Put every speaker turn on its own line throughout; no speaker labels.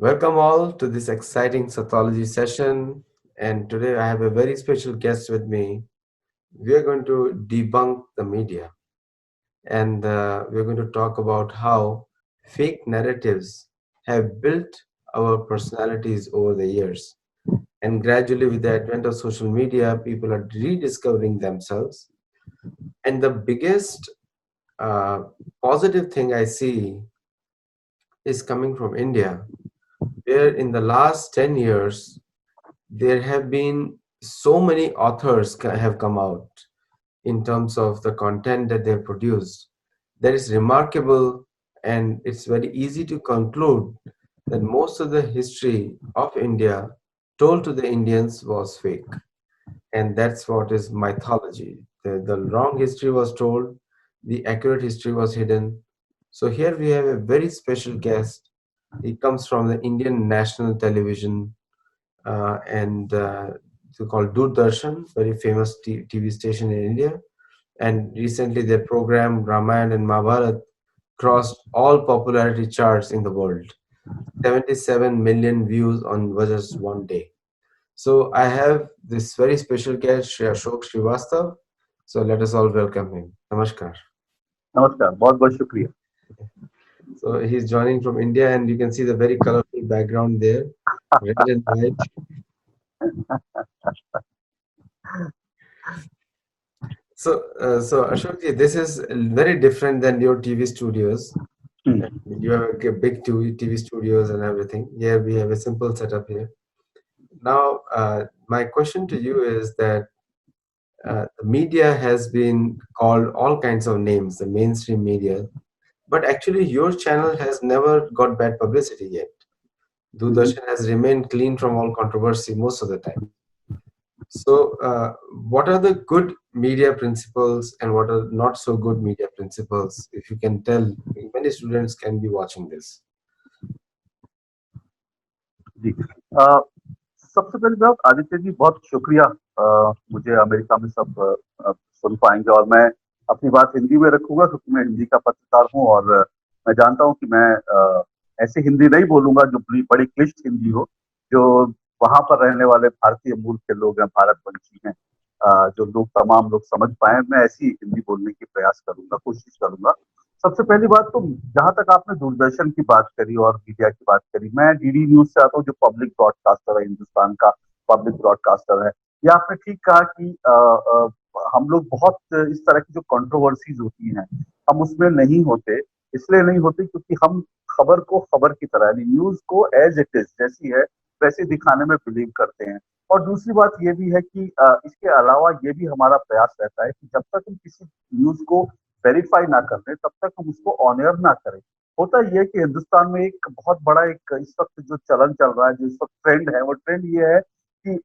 Welcome all to this exciting Sathology session. And today I have a very special guest with me. We are going to debunk the media and we're going to talk about how fake narratives have built our personalities over the years. And gradually, with the advent of social media, people are rediscovering themselves. And the biggest uh, positive thing I see is coming from India, where in the last 10 years, there have been so many authors have come out in terms of the content that they've produced that is remarkable, and it's very easy to conclude that most of the history of India told to the Indians was fake, and that's what is mythology. The wrong history was told, the accurate history was hidden. So here we have a very special guest. He comes from the Indian national television, and it's called Doordarshan, very famous TV station in India. And recently, their program Ramayana and Mahabharat crossed all popularity charts in the world. 77 million views on just one day. So I have this very special guest, Shri Ashok Srivastav. So let us all welcome him. Namaskar.
नमस्कार, बहुत बहुत शुक्रिया।
So he's joining from India, and you can see the very colorful background there, red and white. So Ashokji, this is very different than your TV studios. You have a big TV studios and everything. Here we have a simple setup here. Now, my question to you is that the media has been called all kinds of names, the mainstream media, but actually your channel has never got bad publicity yet. Doordarshan has remained clean from all controversy most of the time. So, what are the good media principles and what are not so good media principles? If you can tell, many students can be watching this.
जी अ, सबसे पहली बात आदित्य जी बहुत शुक्रिया। मुझे America में सब सुन पाएंगे और मैं अपनी बात हिंदी में रखूंगा क्योंकि मैं हिंदी का पत्रकार हूं और मैं जानता हूं कि मैं ऐसे हिंदी नहीं बोलूंगा जो बड़ी बड़ी क्लिष्ट हिंदी हो, जो वहां पर रहने वाले भारतीय मूल के लोग हैं, भारतवंशी हैं, जो लोग तमाम लोग समझ पाए। मैं ऐसी हिंदी बोलने की प्रयास करूंगा, कोशिश करूंगा। सबसे पहली बात तो जहां तक आपने दूरदर्शन की बात करी और मीडिया की बात करी, मैं डीडी न्यूज से आता हूँ जो पब्लिक ब्रॉडकास्टर है, हिंदुस्तान का पब्लिक ब्रॉडकास्टर है। ये आपने ठीक कहा कि हम लोग बहुत इस तरह की जो कंट्रोवर्सीज होती हैं हम उसमें नहीं होते। इसलिए नहीं होते क्योंकि हम खबर को खबर की तरह यानी न्यूज को एज इट इज जैसी है वैसे दिखाने में बिलीव करते हैं। और दूसरी बात ये भी है कि इसके अलावा ये भी हमारा प्रयास रहता है कि जब तक हम किसी न्यूज को वेरीफाई ना कर लें तब तक हम उसको ऑन एयर ना करें। होता ये है कि हिंदुस्तान में एक बहुत बड़ा एक इस वक्त जो चलन चल रहा है, जो इस वक्त ट्रेंड है, वो ट्रेंड ये है कि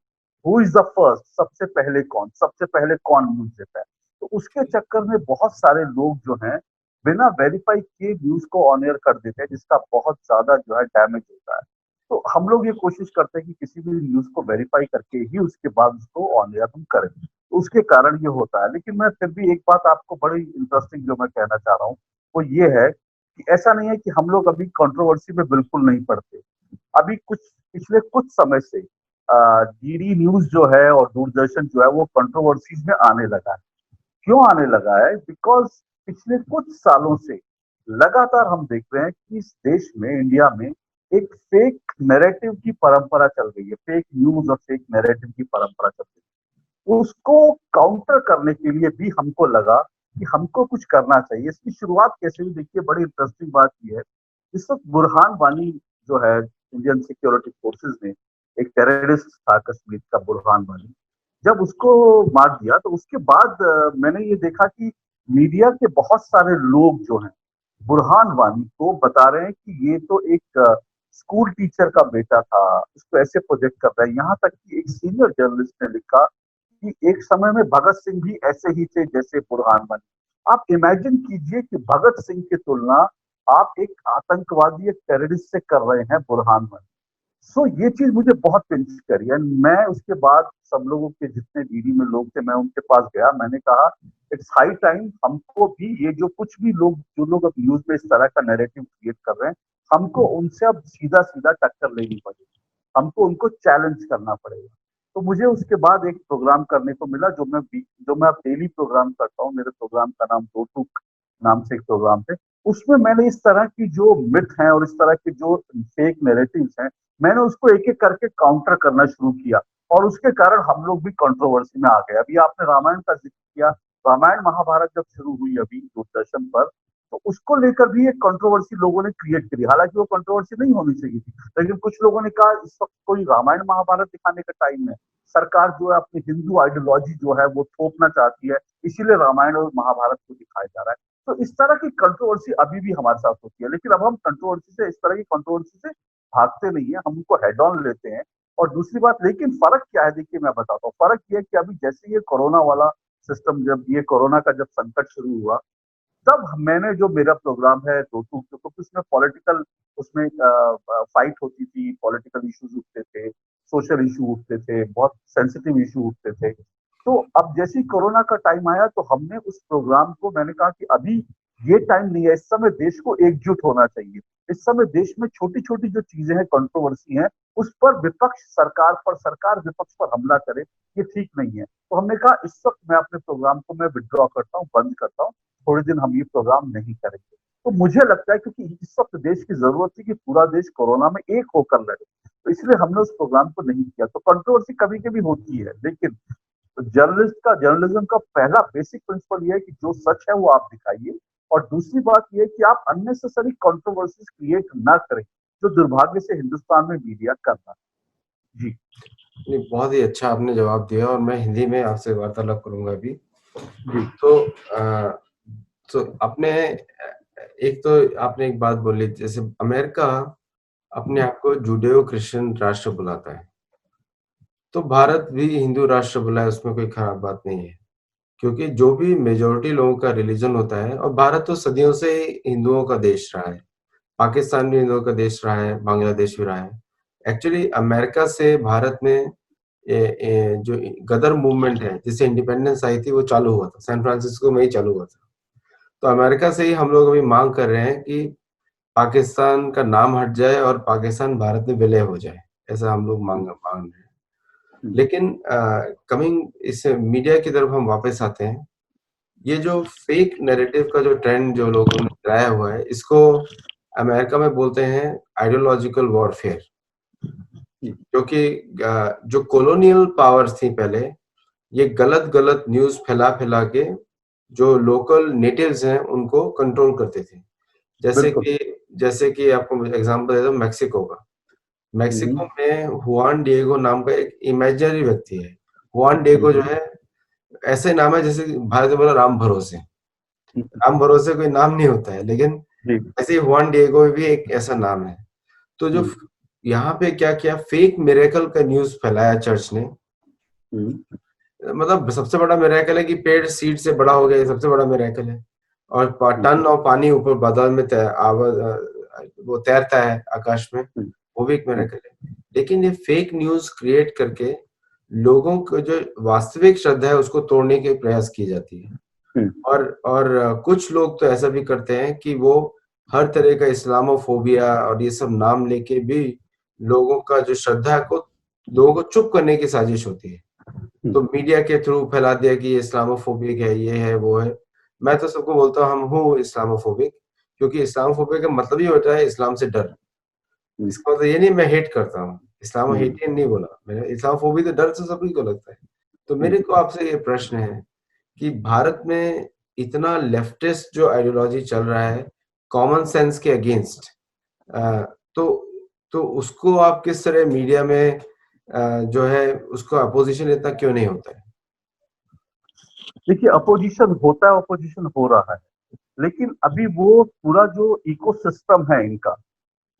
हु इज द फर्स्ट, सबसे पहले कौन न्यूज देता है। तो उसके चक्कर में बहुत सारे लोग जो हैं बिना वेरीफाई किए न्यूज को ऑन एयर कर देते हैं, जिसका बहुत ज्यादा जो है डैमेज होता है। तो हम लोग ये कोशिश करते हैं कि किसी भी न्यूज को वेरीफाई करके ही उसके बाद उसको ऑन एयर हम करें। तो उसके कारण ये होता है। लेकिन मैं फिर भी एक बात आपको बड़ी इंटरेस्टिंग जो मैं कहना चाह रहा हूँ वो ये है कि ऐसा नहीं है कि हम लोग अभी कंट्रोवर्सी में बिल्कुल नहीं पड़ते। अभी कुछ पिछले कुछ समय से डीडी न्यूज जो है और दूरदर्शन जो है वो कंट्रोवर्सीज में आने लगा है। क्यों आने लगा है? बिकॉज पिछले कुछ सालों से लगातार हम देख रहे हैं कि इस देश में, इंडिया में एक फेक नैरेटिव की परंपरा चल रही है, फेक न्यूज और फेक नैरेटिव की परंपरा चल रही है। उसको काउंटर करने के लिए भी हमको लगा कि हमको कुछ करना चाहिए। इसकी शुरुआत कैसे हुई? देखिए, बड़ी इंटरेस्टिंग बात यह है, इस वक्त बुरहान वानी जो है इंडियन सिक्योरिटी फोर्सेस ने, एक टेररिस्ट था कश्मीर का बुरहान वानी, जब उसको मार दिया तो उसके बाद मैंने ये देखा कि मीडिया के बहुत सारे लोग जो हैं बुरहान वानी को बता रहे हैं कि ये तो एक स्कूल टीचर का बेटा था, उसको ऐसे प्रोजेक्ट कर रहा है। यहाँ तक कि एक सीनियर जर्नलिस्ट ने लिखा कि एक समय में भगत सिंह भी ऐसे ही थे जैसे बुरहान वानी। आप इमेजिन कीजिए कि भगत सिंह की तुलना आप एक आतंकवादी, एक टेररिस्ट से कर रहे हैं, बुरहान वानी। सो ये चीज मुझे बहुत पिंच करी एंड मैं उसके बाद सब लोगों के, जितने डीडी में लोग थे, मैं उनके पास गया। मैंने कहा इट्स हाई टाइम हमको भी, ये जो कुछ भी लोग, जो लोग अब न्यूज में इस तरह का नैरेटिव क्रिएट कर रहे हैं, हमको उनसे अब सीधा सीधा टक्कर लेनी पड़ेगी, हमको उनको चैलेंज करना पड़ेगा। तो मुझे उसके बाद एक प्रोग्राम करने को मिला जो मैं अब डेली प्रोग्राम करता हूँ। मेरे प्रोग्राम का नाम दो टूक नाम से एक प्रोग्राम है। उसमें मैंने इस तरह की जो मिथ हैं और इस तरह के जो फेक नैरेटिव्स हैं, मैंने उसको एक-एक करके काउंटर करना शुरू किया और उसके कारण हम लोग भी कंट्रोवर्सी में आ गए। अभी आपने रामायण का ज़िक्र किया, रामायण महाभारत जब शुरू हुई अभी दूरदर्शन पर, तो उसको लेकर भी एक कंट्रोवर्सी लोगों ने क्रिएट करी। हालाँकि वो कंट्रोवर्सी नहीं होनी चाहिए थी, लेकिन कुछ लोगों ने कहा इस वक़्त कोई रामायण महाभारत दिखाने का टाइम है। सरकार जो है अपनी हिंदू आइडियोलॉजी जो है वो थोपना चाहती है, इसीलिए रामायण और महाभारत को दिखाया जा रहा है। तो इस तरह की कंट्रोवर्सी अभी भी हमारे साथ होती है, लेकिन अब हम कंट्रोवर्सी से, इस तरह की कंट्रोवर्सी से भागते नहीं है, हम उनको हेड ऑन लेते हैं। और दूसरी बात, लेकिन फर्क क्या है, देखिए मैं बताता हूँ, फर्क ये है कि अभी जैसे ये कोरोना वाला सिस्टम, जब ये कोरोना का जब संकट शुरू हुआ, तब मैंने जो मेरा प्रोग्राम है दो टू, तो उसमें पॉलिटिकल, उसमें फाइट होती थी, पॉलिटिकल इश्यूज उठते थे, सोशल इशू उठते थे, बहुत सेंसिटिव इशू उठते थे। तो अब जैसे ही कोरोना का टाइम आया, तो हमने उस प्रोग्राम को, मैंने कहा कि अभी ये टाइम नहीं है, इस समय देश को एकजुट होना चाहिए। इस समय देश में छोटी छोटी जो चीजें हैं, कंट्रोवर्सी है, उस पर विपक्ष सरकार पर, सरकार विपक्ष पर हमला करे, ये ठीक नहीं है। तो हमने कहा इस वक्त मैं अपने प्रोग्राम को मैं विड्रॉ करता हूँ, बंद करता हूँ, थोड़े दिन हम ये प्रोग्राम नहीं करेंगे। तो मुझे लगता है क्योंकि इस वक्त देश की जरूरत थी कि पूरा देश कोरोना में एक होकर लड़े, तो इसलिए हमने उस प्रोग्राम को नहीं किया। तो कंट्रोवर्सी कभी कभी होती है, लेकिन जर्नलिज्म का पहला बेसिक प्रिंसिपल ये है कि जो सच है वो आप दिखाइए, और दूसरी बात ये है कि आप अननेसेसरी कंट्रोवर्सीज क्रिएट ना करें, जो दुर्भाग्य से हिंदुस्तान में मीडिया कर रहा है। जी।
नहीं, बहुत ही अच्छा आपने जवाब दिया और मैं हिंदी में आपसे वार्तालाप करूंगा अभी।
जी।
तो तो आपने एक तो आपने एक बात बोली, जैसे अमेरिका अपने आप को जुडेओ क्रिश्चियन राष्ट्र बुलाता है, तो भारत भी हिंदू राष्ट्र बुलाए, उसमें कोई खराब बात नहीं है, क्योंकि जो भी मेजॉरिटी लोगों का रिलीजन होता है, और भारत तो सदियों से हिंदुओं का देश रहा है, पाकिस्तान भी हिंदुओं का देश रहा है, बांग्लादेश भी रहा है। एक्चुअली अमेरिका से भारत में जो गदर मूवमेंट है, जिससे इंडिपेंडेंस आई थी, वो चालू हुआ था सैन फ्रांसिस्को में ही चालू हुआ था। तो अमेरिका से ही हम लोग अभी मांग कर रहे हैं कि पाकिस्तान का नाम हट जाए और पाकिस्तान भारत में विलय हो जाए, ऐसा हम लोग मांग मांग रहे हैं। लेकिन कमिंग इस मीडिया की तरफ हम वापस आते हैं, ये जो फेक नैरेटिव का जो ट्रेंड जो लोगों ने चलाया हुआ है, इसको अमेरिका में बोलते हैं आइडियोलॉजिकल वॉरफेयर, क्योंकि जो कॉलोनियल पावर्स थी पहले, ये गलत-गलत न्यूज़ फैला-फैला के जो लोकल नेटिव्स हैं, उनको कंट्रोल करते थे। जैसे
बिल्कुल।
कि जैसे कि आपको एग्ज़ाम्पल देता हूँ मेक्सिको का। मेक्सिको में हुआन डिएगो नाम का एक इमेजिनरी व्यक्ति है। हुआन डिएगो जो है, ऐसे नाम है जैसे भारत में बोला राम भरोसे। राम भरोसे कोई नाम नहीं होता है, लेकिन
जी।
ऐसे ही हुआन डिएगो भी एक ऐसा नाम है। तो जो यहाँ पे क्या किया, फेक मिरेकल का न्यूज़ फैलाया चर्च ने। मतलब सबसे बड़ा मिरेकल है कि पेड़ सीड से बड़ा हो गया, ये सबसे बड़ा मिरेकल है। और टन और पानी ऊपर बादल में वो तैरता है आकाश में, वो भी एक मिरेकल है। लेकिन ये फेक न्यूज़ क्रिएट करके लोगों को जो वास्तविक श्रद्धा है उसको तोड़ने के प्रयास की जाती है। और कुछ लोग तो ऐसा भी करते हैं कि वो हर तरह का इस्लामोफोबिया और ये सब नाम लेके भी लोगों का जो श्रद्धा है को लोगों को चुप करने की साजिश होती है। तो मीडिया के थ्रू फैला दिया कि ये इस्लामोफोबिक है, ये है, वो है। मैं तो सबको बोलता हूँ हम हूँ इस्लामोफोबिक, क्योंकि इस्लामोफोबिक का मतलब ही होता है इस्लाम से डर। इसका मतलब ये नहीं मैं हेट करता हूँ, इस्लाम हेटियन नहीं बोला मैंने, इस्लामोफोबिक तो डर तो सभी को लगता है। तो मेरे को आपसे ये प्रश्न है कि भारत में इतना लेफ्टिस्ट जो आइडियोलॉजी चल रहा है कॉमन सेंस के अगेंस्ट, तो उसको आप किस तरह मीडिया में जो है उसको अपोजिशन इतना क्यों नहीं होता है?
देखिए, अपोजिशन होता है, अपोजिशन हो रहा है, लेकिन अभी वो पूरा जो इकोसिस्टम है इनका,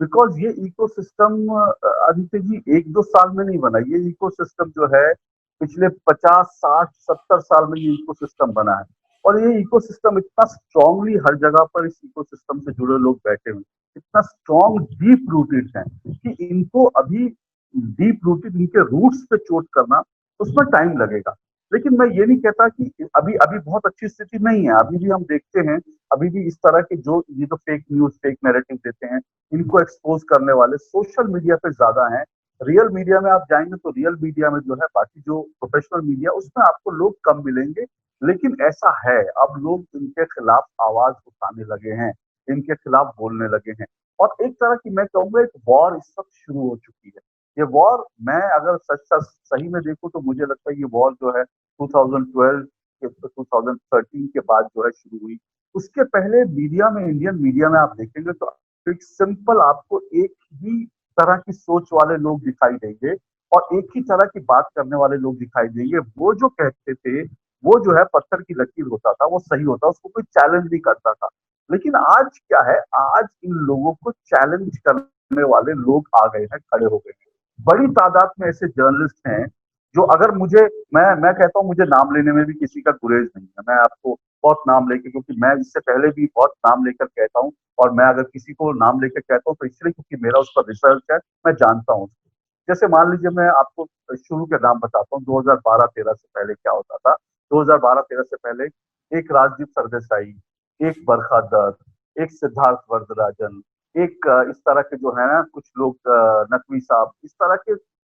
बिकॉज ये इकोसिस्टम आदित्य जी 1-2 साल में नहीं बना। ये इकोसिस्टम जो है पिछले 50, 60, 70 साल में ये इकोसिस्टम बना है, और ये इकोसिस्टम इतना स्ट्रांगली हर जगह पर इस इकोसिस्टम से जुड़े लोग बैठे हुए, इतना स्ट्रांग डीप रूटेड है कि इनको अभी डीप रूटेड इनके रूट्स पे चोट करना, उसमें टाइम लगेगा। लेकिन मैं ये नहीं कहता कि अभी अभी बहुत अच्छी स्थिति नहीं है। अभी भी हम देखते हैं, अभी भी इस तरह के जो ये तो फेक न्यूज, फेक नैरेटिव देते हैं, इनको एक्सपोज करने वाले सोशल मीडिया पे ज्यादा हैं। रियल मीडिया में आप जाएंगे तो रियल मीडिया में जो है, बाकी जो प्रोफेशनल मीडिया, उसमें आपको लोग कम मिलेंगे। लेकिन ऐसा है, अब लोग इनके खिलाफ आवाज उठाने लगे हैं, इनके खिलाफ बोलने लगे हैं। और एक तरह की, मैं कहूंगा, एक वॉर इस वक्त शुरू हो चुकी है। ये वॉर, मैं अगर सच सच सही में देखूं तो मुझे लगता है ये वॉर जो है 2012 के 2013 के बाद जो है शुरू हुई। उसके पहले मीडिया में, इंडियन मीडिया में आप देखेंगे तो एक सिंपल, आपको एक ही तरह की सोच वाले लोग दिखाई देंगे और एक ही तरह की बात करने वाले लोग दिखाई देंगे। वो जो कहते थे, वो जो है पत्थर की लकीर होता था, वो सही होता, उसको कोई चैलेंज नहीं करता था। लेकिन आज क्या है, आज इन लोगों को चैलेंज करने वाले लोग आ गए हैं, खड़े हो गए हैं। बड़ी तादाद में ऐसे जर्नलिस्ट हैं जो, अगर मुझे, मैं कहता हूँ, मुझे नाम लेने में भी किसी का गुरेज नहीं है। मैं आपको बहुत नाम लेके, क्योंकि मैं इससे पहले भी बहुत नाम लेकर कहता हूँ, और मैं अगर किसी को नाम लेकर कहता हूँ तो इसलिए क्योंकि मेरा उस पर रिसर्च है, मैं जानता हूँ उसको। जैसे मान लीजिए, मैं आपको शुरू के नाम बताता हूँ, 2012-13 से पहले क्या होता था। 2012-13 से पहले एक राजदीप सरदेसाई, एक बरखा दत्त, एक सिद्धार्थ वरदराजन, एक इस तरह के जो है ना कुछ लोग, नकवी साहब, इस तरह के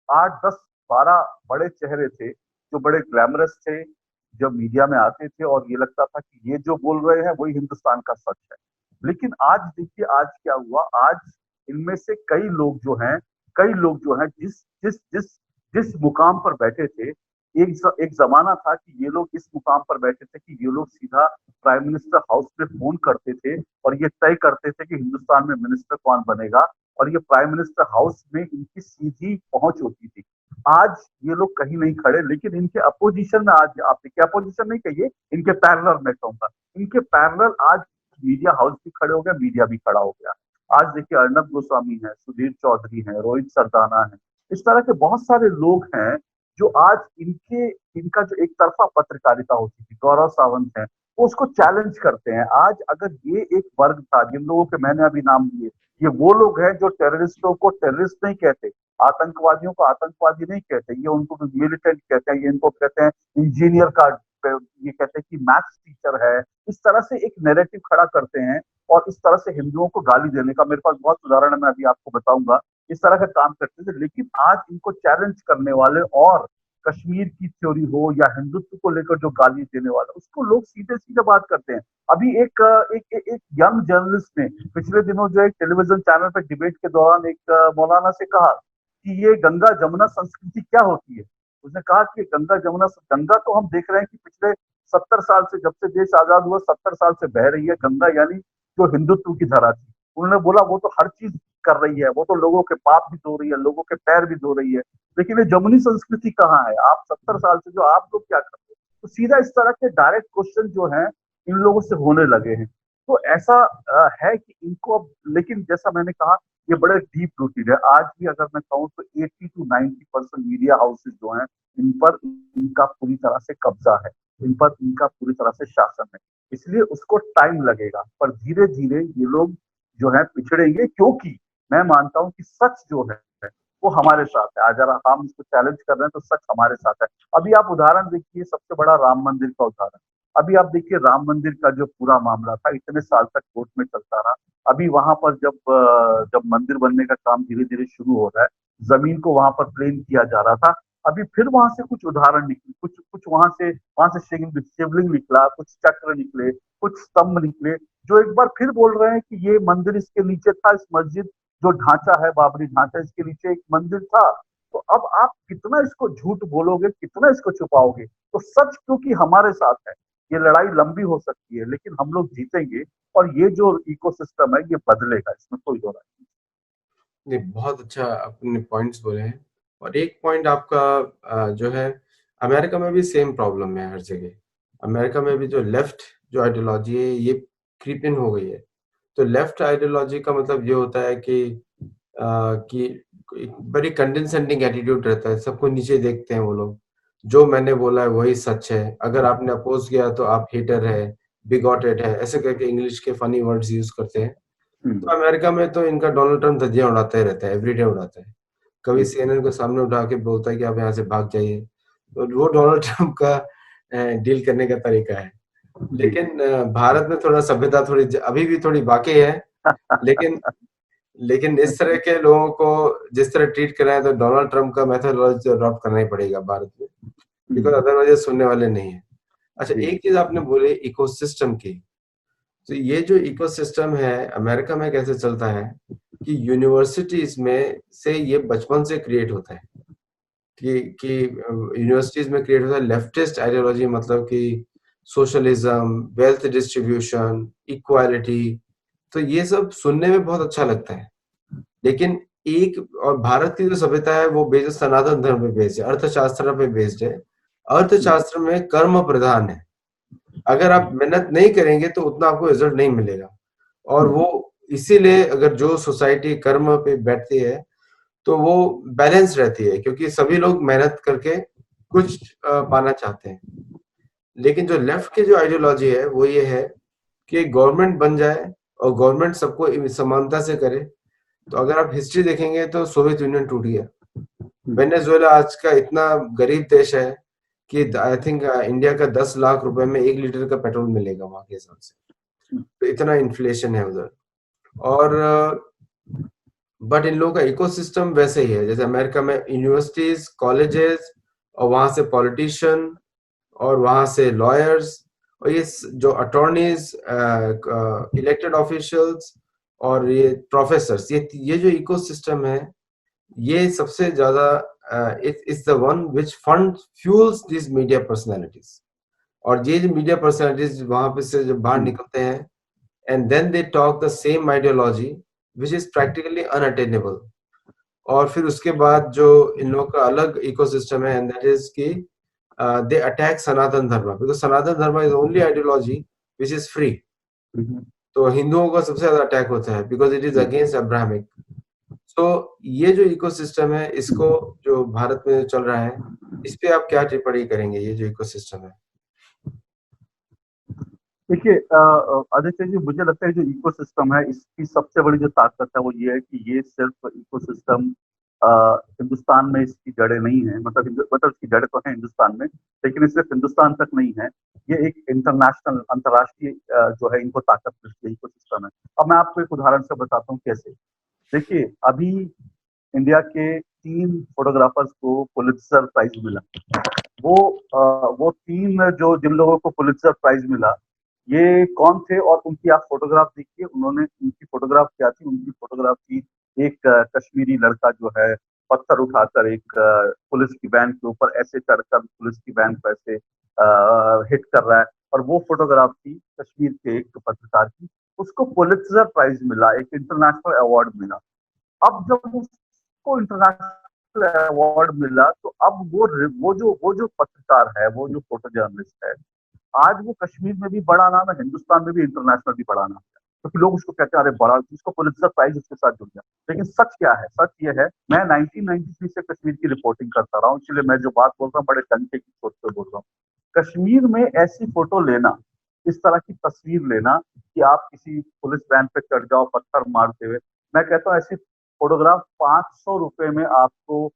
8-10-12 बड़े चेहरे थे जो बड़े ग्लैमरस थे, जब मीडिया में आते थे और ये लगता था कि ये जो बोल रहे हैं वही हिंदुस्तान का सच है। लेकिन आज देखिए, आज क्या हुआ। आज इनमें से कई लोग जो हैं, जिस जिस जिस जिस मुकाम पर बैठे थे, एक जमाना था कि ये लोग इस मुकाम पर बैठे थे कि ये लोग सीधा प्राइम मिनिस्टर हाउस में फोन करते थे और ये तय करते थे कि हिंदुस्तान में मिनिस्टर कौन बनेगा, और ये प्राइम मिनिस्टर हाउस में इनकी सीधी पहुंच होती थी। आज ये लोग कहीं नहीं खड़े, लेकिन इनके अपोजिशन में, आज आप देखिए, अपोजिशन नहीं कहिए, इनके पैरेलल में कहूंगा, इनके पैरेलल आज मीडिया हाउस भी खड़े हो गया, मीडिया भी खड़ा हो गया। आज देखिए, अर्नब गोस्वामी है, सुधीर चौधरी है, रोहित सरदाना है, इस तरह के बहुत सारे लोग हैं जो आज इनके इनका जो एक तरफा पत्रकारिता होती थी, गौरव सावंत है, वो उसको चैलेंज करते हैं। आज अगर ये एक वर्ग था, जिन लोगों के मैंने अभी नाम लिए, ये वो लोग हैं जो टेररिस्टों को टेररिस्ट नहीं कहते, आतंकवादियों को आतंकवादी नहीं कहते, ये उनको मिलिटेंट कहते हैं, ये इनको कहते हैं इंजीनियर का, ये कहते हैं कि मैथ्स टीचर है। इस तरह से एक नैरेटिव खड़ा करते हैं और इस तरह से हिंदुओं को गाली देने का, मेरे पास बहुत उदाहरण है, मैं अभी आपको बताऊंगा, इस तरह का काम करते थे। लेकिन आज इनको चैलेंज करने वाले, और कश्मीर की थ्योरी हो या हिंदुत्व को लेकर जो गाली देने वाला, उसको लोग सीधे सीधे बात करते हैं। अभी एक यंग जर्नलिस्ट ने पिछले दिनों जो एक टेलीविजन चैनल पर डिबेट के दौरान एक मौलाना से कहा कि ये गंगा जमुना संस्कृति क्या होती है। उसने कहा कि गंगा तो हम देख रहे हैं कि पिछले 70 साल से, जब से देश आजाद हुआ, 70 साल से बह रही है गंगा, यानी जो हिंदुत्व की धरा थी। उन्होंने बोला वो तो हर चीज कर रही है, वो तो लोगों के पाप भी धो रही है, लोगों के पैर भी धो रही है, लेकिन ये जमुनी संस्कृति कहाँ है? आप 70 साल से जो आप लोग क्या करते हो? तो सीधा इस तरह के डायरेक्ट क्वेश्चन जो है इन लोगों से होने लगे हैं। तो ऐसा है कि इनको अब, लेकिन जैसा मैंने कहा, ये बड़े डीप रूटेड है। आज भी अगर मैं कहूँ तो 80 to 90% मीडिया हाउसेज जो हैं, इन पर इनका पूरी तरह से कब्जा है, इन पर इनका पूरी तरह से शासन है। इसलिए उसको टाइम लगेगा, पर धीरे धीरे ये लोग जो है पिछड़ेंगे, क्योंकि मैं मानता हूं कि सच जो है वो हमारे साथ है। अगर हम इसको चैलेंज कर रहे हैं तो सच हमारे साथ है। अभी आप उदाहरण देखिए, सबसे बड़ा राम मंदिर का उदाहरण। अभी आप देखिए, राम मंदिर का जो पूरा मामला था, इतने साल तक कोर्ट में चलता रहा। अभी वहां पर जब मंदिर बनने का काम धीरे धीरे शुरू हो रहा है, जमीन को वहां पर प्लेन किया जा रहा था, अभी फिर वहां से कुछ उदाहरण निकले, कुछ कुछ वहां से शिवलिंग निकला, कुछ चक्र निकले, कुछ स्तंभ निकले, जो एक बार फिर बोल रहे हैं कि ये मंदिर इसके नीचे था, इस मस्जिद जो ढांचा है, बाबरी ढांचा, इसके नीचे एक मंदिर था। तो अब आप कितना इसको झूठ बोलोगे, कितना इसको छुपाओगे? तो सच क्योंकि हमारे साथ है, ये लड़ाई लंबी हो सकती है, लेकिन हम लोग जीतेंगे, और ये जो इकोसिस्टम है ये बदलेगा, इसमें कोई दो राय नहीं।
नहीं, बहुत अच्छा अपने पॉइंट्स बोले हैं। और एक पॉइंट आपका जो है, अमेरिका में भी सेम प्रॉब्लम है हर जगह। अमेरिका में भी जो लेफ्ट जो आइडियोलॉजी है ये क्रीप इन हो गई है। तो लेफ्ट आइडियोलॉजी का मतलब ये होता है कि एक बड़ी कंडेंसेंटिंग एटीट्यूड रहता है, सबको नीचे देखते हैं वो लोग। जो मैंने बोला है वही सच है, अगर आपने अपोज किया तो आप हेटर है, बिगॉटेड है, ऐसे करके इंग्लिश के फनी वर्ड्स यूज करते हैं। तो अमेरिका में तो इनका डोनाल्ड ट्रम्प धज्जियां उड़ाता ही रहता है, एवरीडे उड़ाता है। कभी
हम्म,
सीएनएन को सामने उठा के बोलता है कि आप यहाँ से भाग जाइए, तो वो डोनाल्ड ट्रंप का डील करने का तरीका है।
जी।
लेकिन भारत में थोड़ा सभ्यता थोड़ी अभी भी थोड़ी बाकी है। लेकिन लेकिन इस तरह के लोगों को जिस तरह ट्रीट कर रहे हैं, तो डोनाल्ड ट्रंप का मेथोडोलॉजी अडॉप्ट करना ही पड़ेगा भारत में, बिकॉज अदरवाइज सुनने वाले नहीं है। अच्छा,
जी।
एक चीज आपने बोली इकोसिस्टम की। तो ये जो इकोसिस्टम है अमेरिका में कैसे चलता है कि यूनिवर्सिटीज में से ये बचपन से क्रिएट होता है कि यूनिवर्सिटीज में क्रिएट होता है लेफ्टिस्ट आइडियोलॉजी, मतलब कि सोशलिज्म, वेल्थ डिस्ट्रीब्यूशन, इक्वालिटी। तो ये सब सुनने में बहुत अच्छा लगता है, लेकिन एक और भारत की जो सभ्यता है वो बेस्ड सनातन धर्म पे बेस्ड है, अर्थशास्त्र पे बेस्ड है। अर्थशास्त्र में कर्म प्रधान है। अगर आप मेहनत नहीं करेंगे तो उतना आपको रिजल्ट नहीं मिलेगा। और वो इसीलिए अगर जो सोसाइटी कर्म पे बैठती है तो वो बैलेंस रहती है, क्योंकि सभी लोग मेहनत करके कुछ पाना चाहते हैं। लेकिन जो लेफ्ट की जो आइडियोलॉजी है वो ये है कि गवर्नमेंट बन जाए और गवर्नमेंट सबको समानता से करे। तो अगर आप हिस्ट्री देखेंगे तो सोवियत यूनियन टूट गया। वेनेजुएला आज का इतना गरीब देश है कि आई थिंक इंडिया का 10 लाख रुपए में 1 लीटर का पेट्रोल मिलेगा वहां के हिसाब से। तो इतना इन्फ्लेशन है उधर। और बट इन लोगों का इकोसिस्टम वैसे ही है जैसे अमेरिका में यूनिवर्सिटीज, कॉलेजेस, और वहां से पॉलिटिशियन, और वहां से लॉयर्स, और ये जो अटॉर्नीज, इलेक्टेड ऑफिशियल्स, और ये प्रोफेसर्स, ये जो इकोसिस्टम है, ये सबसे ज्यादा it is the one which fund fuels this media personalities. और ये जो मीडिया पर्सनालिटीज वहां पे से जब बाहर निकलते हैं, and then they talk the same ideology which is practically unattainable. और फिर उसके बाद जो इन लोगों का अलग इकोसिस्टम है, एंड दैट इज कि दे अटैक सनातन धर्म, बिकॉज सनातन धर्म is only ideology which is free. तो हिंदुओं का सबसे ज्यादा अटैक होता है because it is against Abrahamic. तो ये जो इकोसिस्टम है, इसको जो भारत में चल रहा है, इस पे आप क्या टिप्पणी करेंगे, ये जो इकोसिस्टम है?
देखिए आदित्य जी, मुझे लगता है जो इकोसिस्टम है इसकी सबसे बड़ी जो ताकत है वो ये है कि ये सिर्फ इकोसिस्टम हिंदुस्तान में इसकी जड़ें नहीं है, मतलब इसकी जड़ें तो हैं हिंदुस्तान में, लेकिन ये सिर्फ हिंदुस्तान तक नहीं है। ये एक इंटरनेशनल, अंतर्राष्ट्रीय जो है इनको ताकत मिलती है, इकोसिस्टम है। अब मैं आपको एक उदाहरण से बताता हूँ कैसे। देखिए अभी इंडिया के 3 फोटोग्राफर्स को पुलित्जर प्राइज मिला। वो वो 3 जो जिन लोगों को पुलित्जर प्राइज मिला, ये कौन थे और उनकी आप फोटोग्राफ देखिए। उन्होंने, उनकी फोटोग्राफ क्या थी? उनकी फोटोग्राफ थी एक कश्मीरी लड़का जो है पत्थर उठाकर एक पुलिस की वैन के ऊपर ऐसे चढ़कर पुलिस की वैन पर ऐसे हिट कर रहा है, और वो फोटोग्राफ थी कश्मीर के एक पत्रकार की। उसको पुलित्जर प्राइज मिला, एक इंटरनेशनल अवार्ड मिला। अब जब उसको इंटरनेशनल अवार्ड मिला तो अब वो जो पत्रकार है, वो जो फोटो जर्नलिस्ट है, आज वो कश्मीर में भी बड़ा नाम है, हिंदुस्तान में भी इंटरनेशनल भी बड़ा नाम है, क्योंकि लोग उसको कहते हैं अरे बड़ा, उसको पुलित्जर प्राइज उसके साथ जुड़ गया। लेकिन सच क्या है? सच ये है, मैं 1993 से कश्मीर की रिपोर्टिंग करता रहा हूँ, इसलिए मैं जो बात बोल रहा हूँ बड़े डंके की सोच पे बोल रहा हूँ। कश्मीर में ऐसी फोटो लेना, इस तरह की तस्वीर लेना कि आप किसी पुलिस वैन पे चढ़ जाओ पत्थर मारते हुए, मैं कहता हूँ ऐसी फोटोग्राफ 500 रुपए में आपको,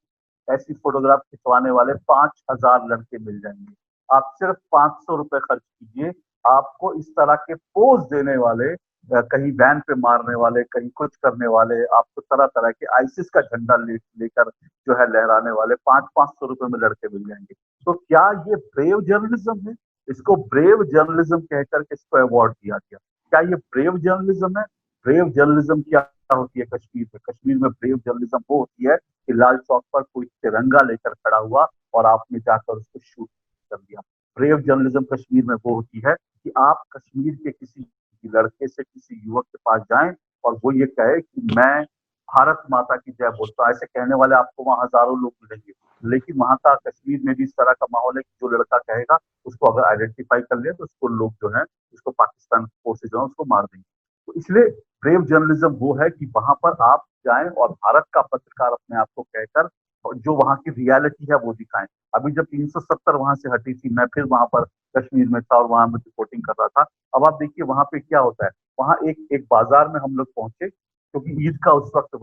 ऐसी फोटोग्राफ खिंचवाने वाले 5000 लड़के मिल जाएंगे। आप सिर्फ 500 रुपए खर्च कीजिए, आपको इस तरह के पोज देने वाले, कहीं वैन पे मारने वाले, कहीं कुछ करने वाले, आपको तरह तरह के आईसिस का झंडा लेकर जो है लहराने वाले 500-500 रुपए में लड़के मिल जाएंगे। तो क्या ये ब्रेव जर्नलिज्म है? इसको ब्रेव जर्नलिज्म कहकर के इसको अवार्ड दिया गया। क्या ये ब्रेव जर्नलिज्म है? ब्रेव जर्नलिज्म क्या होती है कश्मीर में? कश्मीर में ब्रेव जर्नलिज्म वो होती है कि लाल चौक पर कोई तिरंगा लेकर खड़ा हुआ और आपने जाकर उसको शूट कर दिया। ब्रेव जर्नलिज्म कश्मीर में वो होती है कि आप कश्मीर के किसी लड़के से, किसी युवक के पास जाएं और वो ये कहे कि मैं भारत माता की जय बोलता हूं। ऐसे कहने वाले आपको वहां हजारों लोग मिलेंगे, लेकिन वहां का कश्मीर में भी इस तरह का माहौल है कि जो लड़का कहेगा उसको अगर आइडेंटिफाई कर लिया तो उसको लोग जो है, उसको पाकिस्तान फोर्सेज जो है उसको मार देंगे। तो इसलिए ब्रेव जर्नलिज्म वो है कि वहां पर आप जाएं और भारत का पत्रकार अपने आप को कहकर और जो वहां की रियलिटी है वो दिखाएं। अभी जब 370 वहां से हटी थी, मैं फिर वहां पर कश्मीर में था और वहां में रिपोर्टिंग कर रहा था। अब आप देखिए वहां पे क्या होता है। वहां एक एक बाजार में हम लोग पहुंचे, क्योंकि ईद का उस वक्त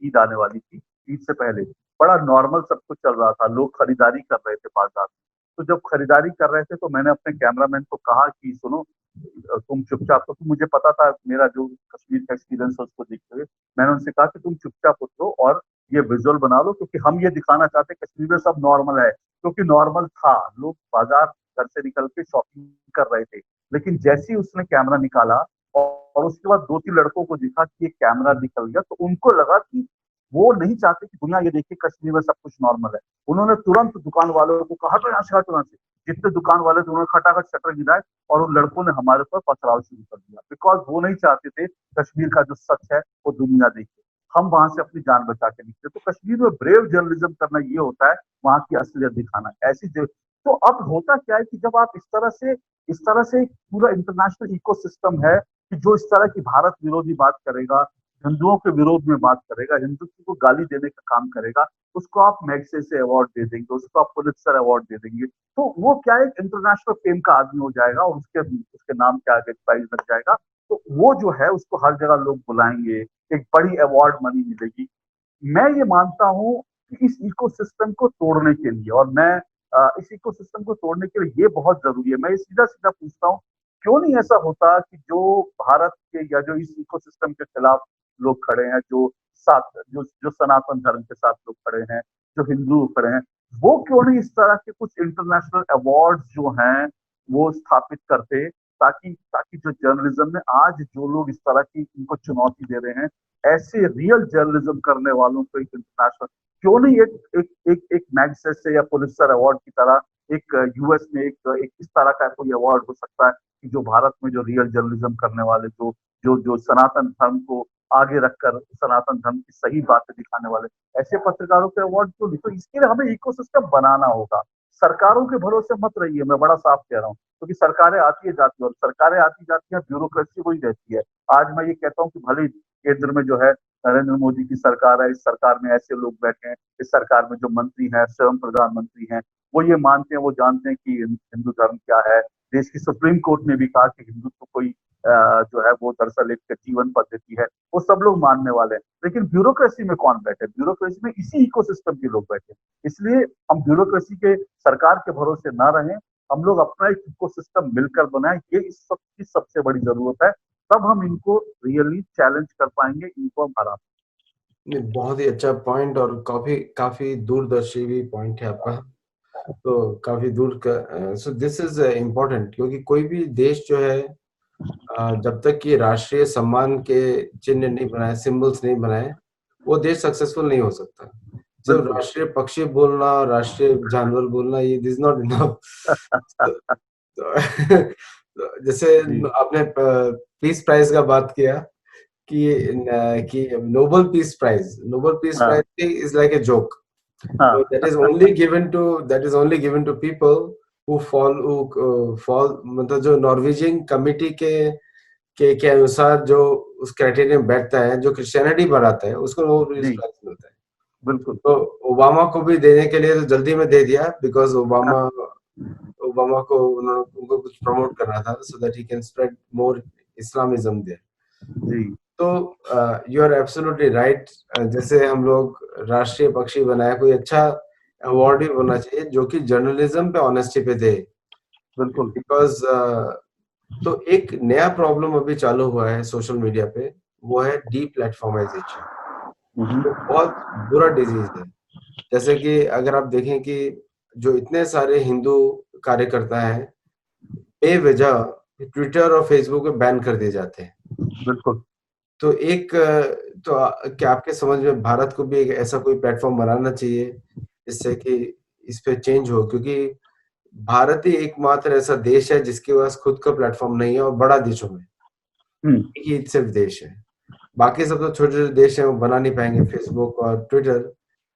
ईद आने वाली थी, ईद से पहले। बड़ा नॉर्मल सब कुछ चल रहा था, लोग खरीदारी कर रहे थे बाजार में। तो जब खरीदारी कर रहे थे तो मैंने अपने कैमरामैन को कहा कि सुनो, तुम चुपचाप, तो मुझे पता था मेरा जो कश्मीर का एक्सपीरियंस है उसको देखते हुए मैंने उनसे कहा कि तुम चुपचाप उतरो और ये विजुअल बना लो, क्योंकि हम ये दिखाना चाहते हैं कश्मीर में सब नॉर्मल है, क्योंकि नॉर्मल था, लोग बाजार घर से निकल के शॉपिंग कर रहे थे। लेकिन जैसे ही उसने कैमरा निकाला और उसके बाद दो तीन लड़कों को दिखा कि ये कैमरा निकल गया, तो उनको लगा कि वो नहीं चाहते कि दुनिया ये देखे कश्मीर में सब कुछ नॉर्मल है। उन्होंने तुरंत दुकान वालों को कहा, हटो यहाँ से, हटो यहाँ से। जितने दुकान वाले थे उन्होंने खटाखट शटर गिराए और उन लड़कों ने हमारे ऊपर पथराव शुरू कर दिया, बिकॉज वो नहीं चाहते थे कश्मीर का जो सच है वो दुनिया देखे। हम वहां से अपनी जान बचा के निकले। तो कश्मीर में ब्रेव जर्नलिज्म करना ये होता है, वहां की असलियत दिखाना ऐसी तो अब होता क्या है कि जब आप इस तरह से एक पूरा इंटरनेशनल इकोसिस्टम है कि जो इस तरह की भारत विरोधी बात करेगा, हिंदुओं के विरोध में बात करेगा, हिंदुत्व को गाली देने का काम करेगा, उसको आप मैग्सेसे अवार्ड दे देंगे, उसको आप पुलित्जर अवार्ड दे देंगे, तो वो क्या है, इंटरनेशनल फेम का आदमी हो जाएगा और उसके उसके नाम के आगे प्राइज लग जाएगा। तो वो जो है उसको हर जगह लोग बुलाएंगे, एक बड़ी अवार्ड मनी मिलेगी। मैं ये मानता हूँ कि इस इकोसिस्टम को तोड़ने के लिए, और मैं इस इकोसिस्टम को तोड़ने के लिए ये बहुत जरूरी है। मैं ये सीधा सीधा पूछता हूँ, क्यों नहीं ऐसा होता कि जो भारत के या जो इस इकोसिस्टम के खिलाफ लोग खड़े हैं, जो सनातन धर्म के साथ लोग खड़े हैं, जो हिंदू खड़े हैं, वो क्यों नहीं इस तरह के कुछ इंटरनेशनल अवार्ड्स जो हैं वो स्थापित करते, ताकि ताकि जो जर्नलिज्म में आज जो लोग इस तरह की इनको चुनौती दे रहे हैं, ऐसे रियल जर्नलिज्म करने वालों को एक इंटरनेशनल, क्यों नहीं एक एक एक एक मैग्सेसे या पुलित्जर अवार्ड की तरह एक यूएस में एक इस तरह का कोई अवार्ड हो सकता है कि जो भारत में जो रियल जर्नलिज्म करने वाले, जो जो जो सनातन धर्म को आगे रखकर सनातन धर्म की सही बातें दिखाने वाले ऐसे पत्रकारों के अवार्ड क्यों नहीं। तो इसके लिए हमें इकोसिस्टम बनाना होगा। सरकारों के भरोसे मत रहिए, मैं बड़ा साफ कह रहा हूँ, क्योंकि सरकारें आती है जाती है और सरकारें आती जाती है, ब्यूरोक्रेसी वही रहती है। आज मैं ये कहता हूँ कि भले केंद्र में जो है नरेंद्र मोदी की सरकार है, इस सरकार में ऐसे लोग बैठे हैं, इस सरकार में जो मंत्री हैं, स्वयं प्रधानमंत्री हैं, वो ये मानते हैं, वो जानते हैं कि हिंदू धर्म क्या है। देश की सुप्रीम कोर्ट ने भी कहा कि हिंदुत्व कोई जो है वो दरअसल एक जीवन पद्धति है, वो सब लोग मानने वाले हैं। लेकिन ब्यूरोक्रेसी में कौन बैठे? ब्यूरोक्रेसी में इसी इकोसिस्टम के लोग बैठे। इसलिए हम ब्यूरोक्रेसी के, सरकार के भरोसे ना रहें, हम लोग अपना एक इकोसिस्टम मिलकर बनाएं। ये इस सब की सबसे बड़ी जरूरत है, तब हम इनको रियली चैलेंज कर पाएंगे, इनको हम हरा।
नहीं, बहुत ही अच्छा पॉइंट और काफी काफी दूरदर्शी भी पॉइंट है आपका। तो काफी दूर का, सो दिस इज इम्पोर्टेंट, क्योंकि कोई भी देश जो है जब तक कि राष्ट्रीय सम्मान के चिन्ह नहीं बनाए, सिंबल्स नहीं बनाए, वो देश सक्सेसफुल नहीं हो सकता। सिर्फ
बिल्कुल।
राष्ट्रीय पक्षी बोलना, राष्ट्रीय जानवर बोलना, ये दिस नॉट इनफ। जैसे
जी।
आपने पीस प्राइज का बात किया कि नोबल पीस
हाँ।
Prize is like a joke. So
हाँ।
that is only given to people who fall, मतलब जो नॉर्वेजियन कमिटी के अनुसार जो उस क्राइटेरिया में बैठता है, जो क्रिश्चियनिटी बढ़ाता है, उसको नोबेल पीस
जी।
प्राइज मिलता है.
बिल्कुल।
तो ओबामा को भी देने के लिए तो जल्दी में दे दिया, बिकॉज ओबामा को उनको कुछ प्रमोट करना था, so that he can spread more Islamism there.
जी।
तो यू आर एब्सोल्युटली राइट. जैसे हम लोग राष्ट्रीय पक्षी बनाए, कोई अच्छा अवार्ड भी होना चाहिए जो कि जर्नलिज्म पे ऑनेस्टी पे दे,
बिल्कुल।
बिकॉज तो एक नया प्रॉब्लम अभी चालू हुआ है सोशल मीडिया पे, वो है डी प्लेटफॉर्माइजेशन. वो बहुत बुरा डिजीज है. जैसे कि अगर आप देखें कि जो इतने सारे हिंदू कार्यकर्ता हैं, बेवजह ट्विटर और फेसबुक पे बैन कर दिए जाते हैं.
बिल्कुल।
तो क्या आपके समझ में भारत को भी एक ऐसा कोई प्लेटफॉर्म बनाना चाहिए जिससे कि इस पे चेंज हो, क्योंकि भारत ही एकमात्र ऐसा देश है जिसके पास खुद का प्लेटफॉर्म नहीं है, और बड़ा देशों में
हम्म।
एक ही सिर्फ देश है. बाकी सब तो छोटे छोटे देश हैं, वो बना नहीं पाएंगे फेसबुक और ट्विटर,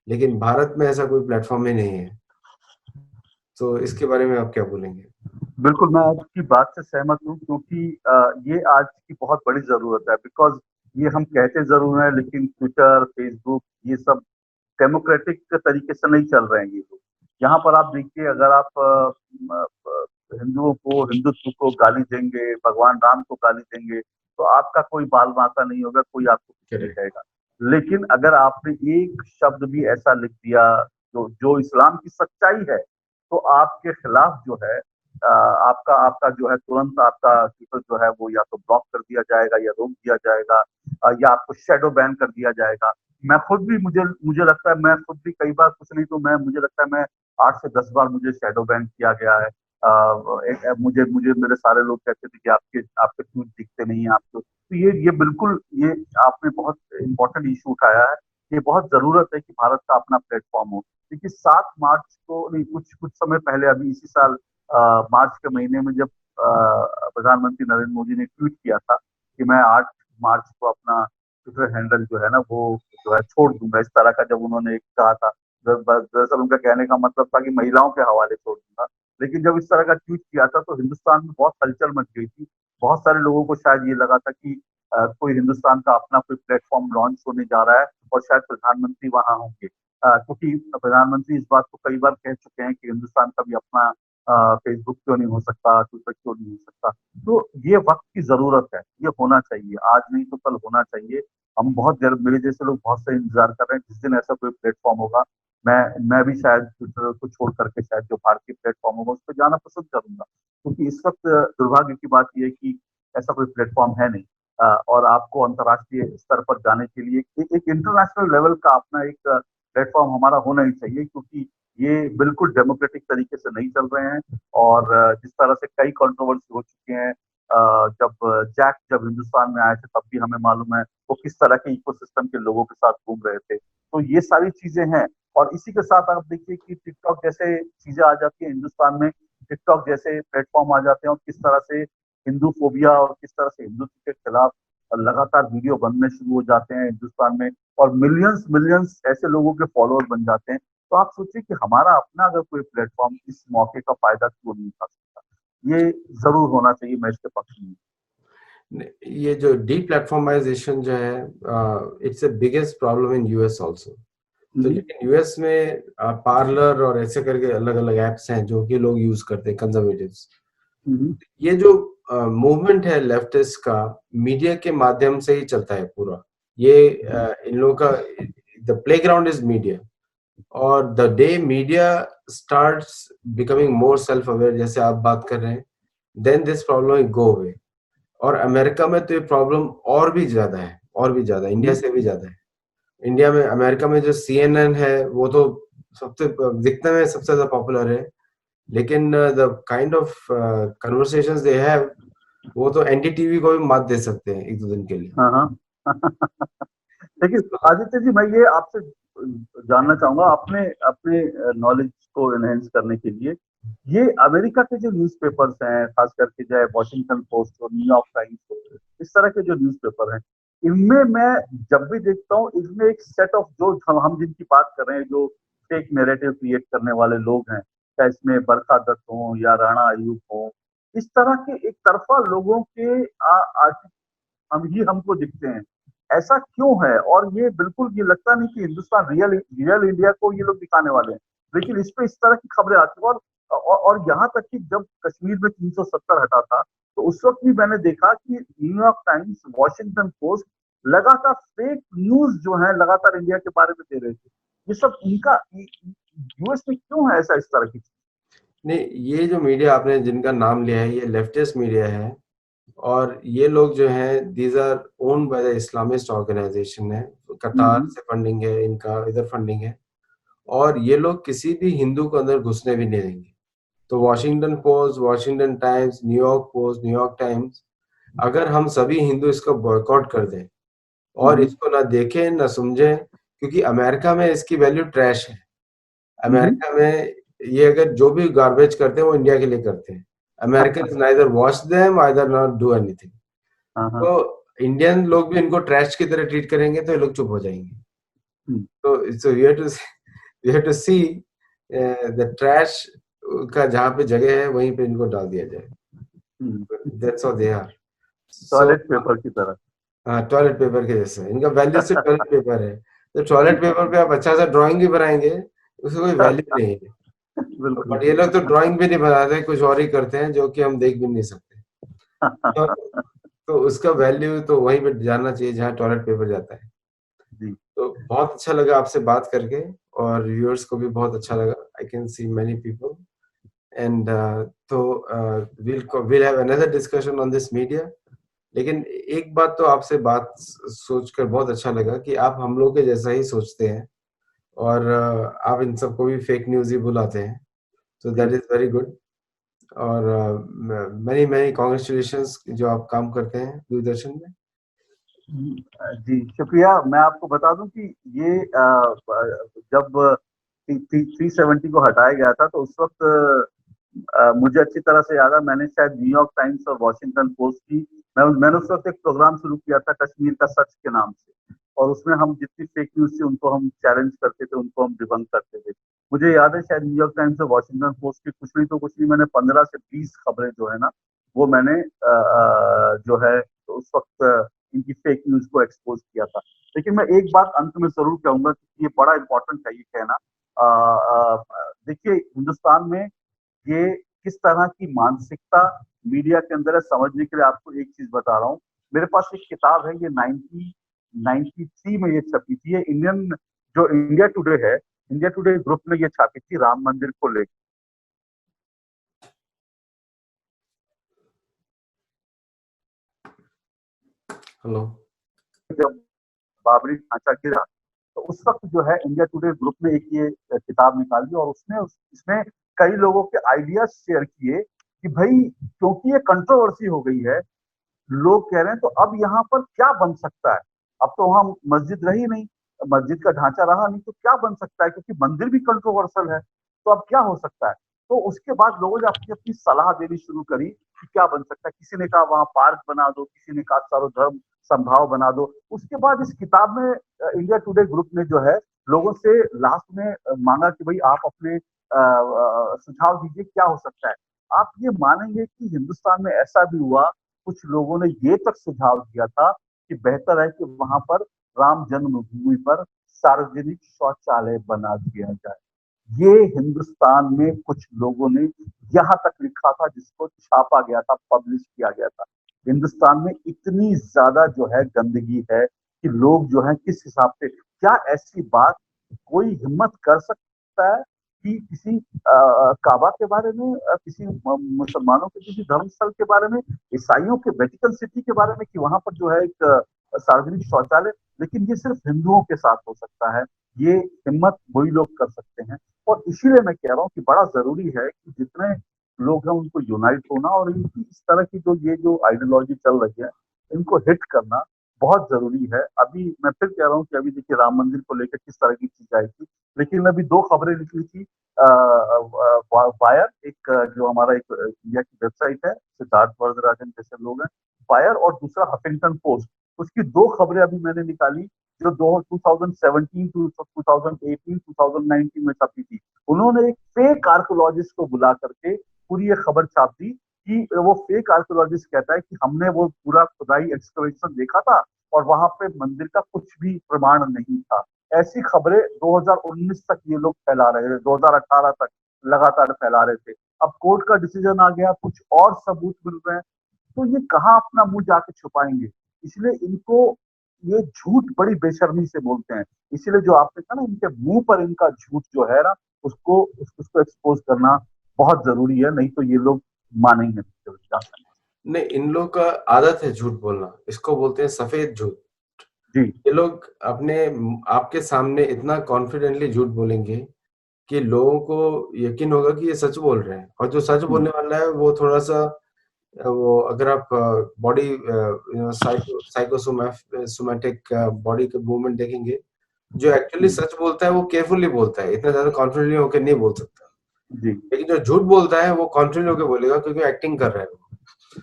लेकिन भारत में ऐसा कोई प्लेटफॉर्म ही नहीं है. तो इसके बारे में आप क्या बोलेंगे?
बिल्कुल, मैं आपकी बात से सहमत हूँ, क्योंकि ये आज की बहुत बड़ी जरूरत है। बिकॉज ये हम कहते जरूर हैं, लेकिन ट्विटर, फेसबुक, ये सब डेमोक्रेटिक तरीके से नहीं चल रहे हैं ये लोग। यहाँ पर आप देखिए, अगर आप हिंदुओं को, हिंदुत्व को गाली देंगे, भगवान राम को गाली देंगे, तो आपका कोई बाल बांका नहीं होगा, कोई आपको कुछ नहीं
करेक्ट.
कहेगा। लेकिन अगर आपने एक शब्द भी ऐसा लिख दिया जो जो इस्लाम की सच्चाई है, तो आपके खिलाफ जो है आपका आपका जो है तुरंत आपका ट्विटर जो है वो या तो ब्लॉक कर दिया जाएगा या रोक दिया जाएगा, या आपको शैडो बैन कर दिया जाएगा। मैं खुद भी मुझे मुझे लगता है मैं खुद भी कई बार कुछ नहीं तो मैं मुझे लगता है मैं 8 से 10 बार मुझे शैडो बैन किया गया है। मुझे मुझे मेरे सारे लोग कहते थे कि आपके आपके ट्वीट दिखते नहीं है आपको। तो ये बिल्कुल ये आपने बहुत इम्पोर्टेंट इशू उठाया है। ये बहुत जरूरत है कि भारत का अपना प्लेटफॉर्म हो। देखिए 7 मार्च को नहीं, कुछ कुछ समय पहले अभी इसी साल मार्च के महीने में जब प्रधानमंत्री नरेंद्र मोदी ने ट्वीट किया था कि मैं 8 मार्च को अपना ट्विटर हैंडल जो है ना वो जो है छोड़ दूंगा, इस तरह का जब उन्होंने कहा था। दरअसल उनका कहने का मतलब था कि महिलाओं के हवाले छोड़ दूंगा। लेकिन जब इस तरह का ट्वीट किया था तो हिंदुस्तान में बहुत हलचल मच गई थी। बहुत सारे लोगों को शायद ये लगा था कि कोई हिंदुस्तान का अपना कोई प्लेटफॉर्म लॉन्च होने जा रहा है और शायद प्रधानमंत्री वहां होंगे, क्योंकि प्रधानमंत्री इस बात को कई बार कह चुके हैं कि हिंदुस्तान का भी अपना फेसबुक क्यों नहीं हो सकता, ट्विटर क्यों नहीं हो सकता। तो ये वक्त की जरूरत है, ये होना चाहिए, आज नहीं तो कल होना चाहिए। हम बहुत देर मेरे जैसे लोग बहुत से इंतजार कर रहे हैं जिस दिन ऐसा कोई प्लेटफॉर्म होगा। मैं मैं भी शायद ट्विटर को छोड़ करके शायद जो भारतीय प्लेटफॉर्म होगा उस पर जाना पसंद करूंगा, क्योंकि इस वक्त दुर्भाग्य की बात यह है कि ऐसा कोई प्लेटफॉर्म है नहीं। और आपको अंतर्राष्ट्रीय स्तर पर जाने के लिए एक इंटरनेशनल लेवल का अपना एक प्लेटफॉर्म हमारा होना ही चाहिए, क्योंकि ये बिल्कुल डेमोक्रेटिक तरीके से नहीं चल रहे हैं। और जिस तरह से कई कंट्रोवर्सी हो चुके हैं, जब जब हिंदुस्तान में आए थे तब भी हमें मालूम है वो किस तरह के इकोसिस्टम के लोगों के साथ घूम रहे थे। तो ये सारी चीजें हैं। और इसी के साथ आप देखिए कि टिकटॉक जैसे चीजें आ जाती है हिंदुस्तान में, टिकटॉक जैसे प्लेटफॉर्म आ जाते हैं और किस तरह से हिंदू फोबिया और किस तरह से हिंदुत्व के खिलाफ लगातार वीडियो बनने शुरू हो जाते हैं हिंदुस्तान में। और मिलियंस मिलियंस ऐसे लोगों के फॉलोअर बन जाते हैं। तो आप सोचिए कि हमारा अपना अगर कोई प्लेटफॉर्म इस मौके का फायदा क्यों नहीं उठा सकता। ये जरूर होना चाहिए, मैं इसके पक्ष में
ने- ये जो डी प्लेटफॉर्माइजेशन जो है, it's the biggest problem in US also. तो
हूँ।
लेकिन यूएस में पार्लर और ऐसे करके अलग अलग एप्स हैं जो कि लोग यूज करते हैं, कंजर्वेटिव्स।
हम्म,
ये जो मूवमेंट है लेफ्टिस्ट का, मीडिया के माध्यम से ही चलता है पूरा। ये इन लोगों का द प्लेग्राउंड इज मीडिया। और the day media starts becoming more self aware, जैसे आप बात कर रहे हैं, then this problem go away. और अमेरिका में तो ये प्रॉब्लम और भी ज्यादा है, और भी ज्यादा, इंडिया
हम्म,
से भी ज्यादा है। इंडिया में, अमेरिका में जो सीएनएन है वो तो सबसे दिखने में सबसे ज्यादा पॉपुलर है, लेकिन the kind of conversations they have, वो तो एनडीटीवी को भी मात दे सकते हैं एक दो दिन के लिए।
हाँ हाँ। देखिए आदित्य जी, मैं ये आपसे जानना चाहूंगा अपने अपने नॉलेज को एनहेंस करने के लिए। ये अमेरिका के जो न्यूज़पेपर्स हैं, खास करके चाहे वॉशिंगटन पोस्ट हो, न्यूयॉर्क टाइम्स हो, इस तरह के जो न्यूज़पेपर हैं, इनमें मैं जब भी देखता हूँ इसमें एक सेट ऑफ जो हम जिनकी बात कर रहे हैं, जो फेक नैरेटिव क्रिएट करने वाले लोग हैं, चाहे इसमें बरखा दत्त हो या राणा अयूब हो, इस तरह के एक तरफा लोगों के हम ही हमको दिखते हैं। ऐसा क्यों है? और ये बिल्कुल ये लगता नहीं कि हिंदुस्तान रियल रियल इंडिया को ये लोग दिखाने वाले हैं। लेकिन इस पे इस तरह की खबरें आती हैं। और यहाँ तक कि जब कश्मीर में 370 हटा था तो उस वक्त भी मैंने देखा कि न्यूयॉर्क टाइम्स, वॉशिंगटन पोस्ट लगातार फेक न्यूज जो है लगातार इंडिया के बारे में दे रहे थे। ये सब इनका यूएस में क्यों है ऐसा, इस तरह की?
नहीं, ये जो मीडिया आपने जिनका नाम लिया है, ये लेफ्टिस्ट मीडिया है। और ये लोग जो हैं, these are owned by the Islamist organisation है। कतार
हम्म,
से फंडिंग है इनका, इधर फंडिंग है। और ये लोग किसी भी हिंदू को अंदर घुसने भी नहीं देंगे। तो Washington post, Washington times, New York post, New York times, अगर हम सभी हिंदू इसको बॉयकॉट कर दें और
हम्म,
इसको ना देखें ना समझें, क्योंकि अमेरिका में इसकी वैल्यू ट्रैश है।
हम्म,
अमेरिका में ये अगर जो भी गार्बेज करते हैं वो इंडिया के लिए करते हैं। American neither watch them either not do anything.
हाँ हाँ।
तो इंडियन लोग भी इनको ट्रैश की तरह ट्रीट करेंगे तो ये लोग चुप हो जाएंगे।
हम्म,
तो so you have to see the trash का जहाँ पे जगह है वहीं पे इनको डाल दिया जाए।
हम्म।
That's how they are. So
toilet paper की तरह।
टॉयलेट पेपर के जैसे इनका वैल्यू सिर्फ टॉयलेट पेपर है। तो टॉयलेट पेपर पे आप अच्छा सा ड्राइंग भी बनाएंगे, उसकी कोई वैल्यू नहीं है।
बिल्कुल।
बट ये लोग तो ड्राइंग भी नहीं बनाते, कुछ और ही करते हैं जो कि हम देख भी नहीं सकते। तो, तो उसका वैल्यू तो वहीं पे जाना चाहिए जहाँ टॉयलेट पेपर जाता है।
जी।
तो बहुत अच्छा लगा आपसे बात करके, और व्यूअर्स को भी बहुत अच्छा लगा। I can see many people and तो we'll have another discussion on this media। लेकिन एक बात तो आपसे बात सोचकर बहुत अच्छा लगा कि आप हम लोग के जैसा ही सोचते हैं, और आप इन सबको भी फेक न्यूज़ ही बुलाते हैं, so that is very good। और many many congratulations जो आप काम करते हैं दूरदर्शन में।
जी शुक्रिया। मैं आपको बता दूं कि ये जब 370 को हटाया गया था तो उस वक्त मुझे अच्छी तरह से याद है, मैंने शायद न्यूयॉर्क टाइम्स और वॉशिंगटन पोस्ट की मैंने उस वक्त एक प्रोग्राम शुरू किया था कश्मीर का सच के नाम से, और उसमें हम जितनी फेक न्यूज थी उनको हम चैलेंज करते थे, उनको हम डिबंक करते थे। मुझे याद है शायद न्यूयॉर्क टाइम्स और वॉशिंगटन पोस्ट की कुछ नहीं तो कुछ नहीं, मैंने 15 से 20 खबरें जो है ना वो मैंने जो है उस वक्त इनकी फेक न्यूज को एक्सपोज किया था। लेकिन मैं एक बात अंत में जरूर कहूंगा कि ये बड़ा इंपॉर्टेंट है ये कहना। देखिए हिंदुस्तान में ये किस तरह की मानसिकता मीडिया के अंदर है, समझने के लिए आपको एक चीज बता रहा हूँ। मेरे पास एक किताब है, ये 1993 में ये छपी थी। ये जो इंडिया टुडे है, इंडिया टुडे ग्रुप ने ये छापी थी राम मंदिर को लेकर।
हेलो।
जब बाबरी ढांचा गिरा तो उस वक्त जो है इंडिया टुडे ग्रुप ने एक ये किताब निकाली और इसमें कई लोगों के आइडियाज शेयर किए कि भाई क्योंकि ये कंट्रोवर्सी हो गई है, लोग कह रहे हैं तो अब यहाँ पर क्या बन सकता है। अब तो वहां मस्जिद रही नहीं, मस्जिद का ढांचा रहा नहीं, तो क्या बन सकता है, क्योंकि मंदिर भी कंट्रोवर्सल है, तो अब क्या हो सकता है। तो उसके बाद लोगों ने अपनी अपनी सलाह देनी शुरू करी कि क्या बन सकता है। किसी ने कहा वहां पार्क बना दो, किसी ने कहा सर्वधर्म संभाव बना दो। उसके बाद इस किताब में इंडिया टुडे ग्रुप ने जो है लोगों से लास्ट में मांगा कि भाई आप अपने सुझाव दीजिए क्या हो सकता है। आप ये मानेंगे कि हिंदुस्तान में ऐसा भी हुआ, कुछ लोगों ने ये तक सुझाव दिया था कि बेहतर है कि वहां पर राम जन्मभूमि पर सार्वजनिक शौचालय बना दिया जाए। ये हिंदुस्तान में कुछ लोगों ने यहाँ तक लिखा था, जिसको छापा गया था, पब्लिश किया गया था। हिंदुस्तान में इतनी ज्यादा जो है गंदगी है कि लोग जो है किस हिसाब से, क्या ऐसी बात कोई हिम्मत कर सकता है कि किसी काबा के बारे में, किसी मुसलमानों के किसी धर्मस्थल के बारे में, ईसाइयों के वेटिकन सिटी के बारे में, कि वहां पर जो है एक सार्वजनिक शौचालय। लेकिन ये सिर्फ हिंदुओं के साथ हो सकता है, ये हिम्मत वही लोग कर सकते हैं। और इसीलिए मैं कह रहा हूँ कि बड़ा जरूरी है कि जितने लोग हैं उनको यूनाइट होना, और इनकी इस तरह की जो आइडियोलॉजी चल रही है इनको हिट करना बहुत जरूरी है। अभी मैं फिर कह रहा हूँ कि अभी देखिए राम मंदिर को लेकर किस तरह की चीज आई थी, लेकिन अभी दो खबरें निकली थी। फायर एक जो हमारा एक इंडिया की वेबसाइट है, सिद्धार्थ वरदराजन जैसे लोग हैं, फायर, और दूसरा हफिंगटन पोस्ट। उसकी दो खबरें अभी मैंने निकाली जो 2017 टू 2018 2019 में छपी थी। उन्होंने एक फेक आर्कोलॉजिस्ट को बुला करके पूरी ये खबर छाप दी कि वो फेक आर्कोलॉजिस्ट कहता है कि हमने वो पूरा खुदाई एक्सकवेशन देखा था और वहां पे मंदिर का कुछ भी प्रमाण नहीं था। ऐसी खबरें 2019 तक ये लोग फैला रहे थे, 2018 तक लगातार फैला रहे थे। अब कोर्ट का डिसीजन आ गया, कुछ और सबूत मिल रहे हैं, तो ये कहाँ अपना मुंह जाके छुपाएंगे। इसलिए इनको ये झूठ बड़ी बेशर्मी से बोलते हैं। इसीलिए जो आपने कहा ना, इनके मुंह पर इनका झूठ जो है ना, उसको एक्सपोज करना बहुत जरूरी है, नहीं तो ये लोग मानेंगे नहीं।
नहीं, इन लोग का आदत है झूठ बोलना, इसको बोलते हैं सफेद झूठ।
जी
ये लोग अपने आपके सामने इतना कॉन्फिडेंटली झूठ बोलेंगे कि लोगों को यकीन होगा कि ये सच बोल रहे हैं, और जो सच बोलने वाला है वो थोड़ा सा वो, अगर आप बॉडी साइकोसोमैटिक बॉडी का मूवमेंट देखेंगे, जो एक्चुअली सच बोलता है वो केयरफुली बोलता है, इतना ज्यादा कॉन्फिडेंटली होकर नहीं बोल सकता।
जी।
लेकिन जो झूठ बोलता है वो कॉन्फिडेंट होकर बोलेगा क्योंकि एक्टिंग कर रहा है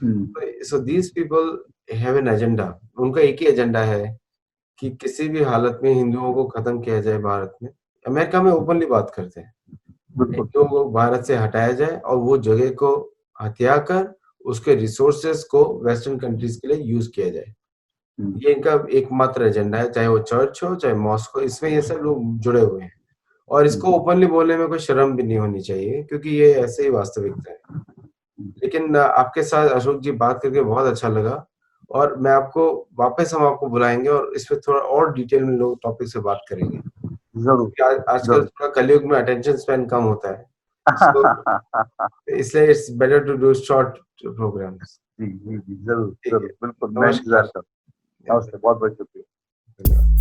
हम्म,
वो। So these people have an agenda. उनका एक ही एजेंडा है कि किसी भी हालत में हिंदुओं को खत्म किया जाए भारत में। अमेरिका में ओपनली बात करते हैं,
बिल्कुल।
हिंदुओं को भारत से हटाया जाए और वो जगह को हथिया कर उसके रिसोर्सेस को वेस्टर्न कंट्रीज के लिए यूज किया जाए। ये इनका एकमात्र एजेंडा है, चाहे वो चर्च हो चाहे मॉस्क हो, इसमें ये सब लोग जुड़े हुए हैं। और इसको ओपनली बोलने में कोई शर्म भी नहीं होनी चाहिए, क्योंकि ये ऐसे ही वास्तविकता है। लेकिन आपके साथ अशोक जी बात करके बहुत अच्छा लगा, और मैं आपको वापस हम आपको बुलाएंगे और इस पे थोड़ा और डिटेल में लोग टॉपिक से बात करेंगे।
जरूर
आजकल
जरूर।
थोड़ा कलयुग में अटेंशन स्पैन कम होता है, सो इसलिए it's better to do short programs.
जी जी जी, जरूर
ठीक है,
जरूर, बिल्कुल मैं इंतजार
नमस्कार।
कर। नमस्ते, बहुत बहुत शुक्रिया।
धन्यवाद।